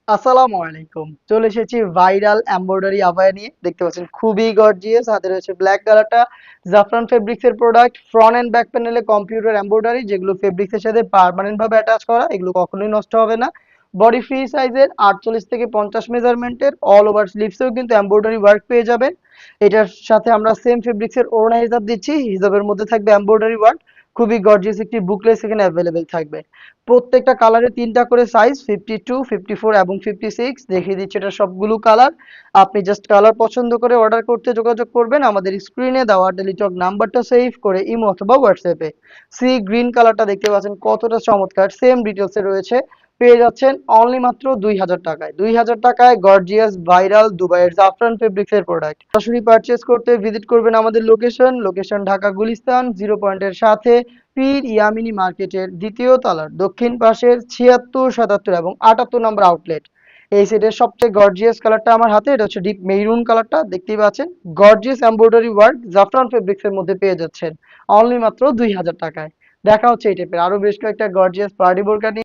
আসসালামু আলাইকুম। চলে এসেছি ভাইরাল এমব্রয়ডারি আবায়া নিয়ে। দেখতে পাচ্ছেন খুবই গর্জিয়াস। হাতে রয়েছে ব্ল্যাক কালারটা। জাফরান ফেব্রিক্স এর প্রোডাক্ট। ফ্রন্ট এন্ড ব্যাক প্যানেলে কম্পিউটার এমব্রয়ডারি যেগুলো ফেব্রিক্স এর সাথে পার্মানেন্ট ভাবে অ্যাটাচ করা। এগুলো কখনোই নষ্ট হবে না। বডি ফ্রি সাইজের 48 থেকে 50 মেজারমেন্টের অল ওভার স্লিভসেও কিন্তু এমব্রয়ডারি ওয়ার্ক পেয়ে যাবেন। এটার সাথে আমরা সেম ফেব্রিক্স এর ওড়না হিজাব দিচ্ছি। হিজাবের মধ্যে থাকবে এমব্রয়ডারি ওয়ার্ক। খুবই গর্জিয়াস একটি বুকলেস এখানে অ্যাভেলেবেল থাকবে। প্রত্যেকটা কালারে ৩টা করে সাইজ 52, 54 এবং 56 দেখিয়ে দিচ্ছি এটা সবগুলো কালার। আপনি জাস্ট কালার পছন্দ করে অর্ডার করতে যোগাযোগ করবেন আমাদের স্ক্রিনে দেওয়া টেলিটক নাম্বারটা সেভ করে ইমো অথবা হোয়াটসঅ্যাপে। সি গ্রিন কালারটা দেখতে পাচ্ছেন কতটা চমৎকার, সেম ডিটেলসে রয়েছে। পেয়ে যাচ্ছেন অনলি মাত্র ২০০০ টাকায়। ২০০০ টাকায় গর্জিয়াস ভাইরাল দুবাইয়ের জাফরান ফেব্রিক্স এর প্রোডাক্ট। সরাসরি পারচেজ করতে ভিজিট করবেন আমাদের লোকেশন ঢাকা গুলিস্তান জিরো পয়েন্টের সাথে পীর ইয়ামিনী মার্কেটের দ্বিতীয় তলার দক্ষিণ পাশের ৭৬, ৭৭ এবং ৭৮ নম্বর আউটলেট। এই সেটের সবচেয়ে গর্জিয়াস কালারটা আমার হাতে, এটা হচ্ছে ডিপ মেরুন কালারটা। দেখতেই পাচ্ছেন গর্জিয়াস এমব্রয়ডারি ওয়ার্ক জাফরান ফেব্রিক্স এর মধ্যে পেয়ে যাচ্ছেন অনলি মাত্র ২০০০ টাকায়। দেখা হচ্ছে এই টাইপের আরো বেশ কয়েকটা গর্জিয়াস পার্টি বোরকা নিয়ে।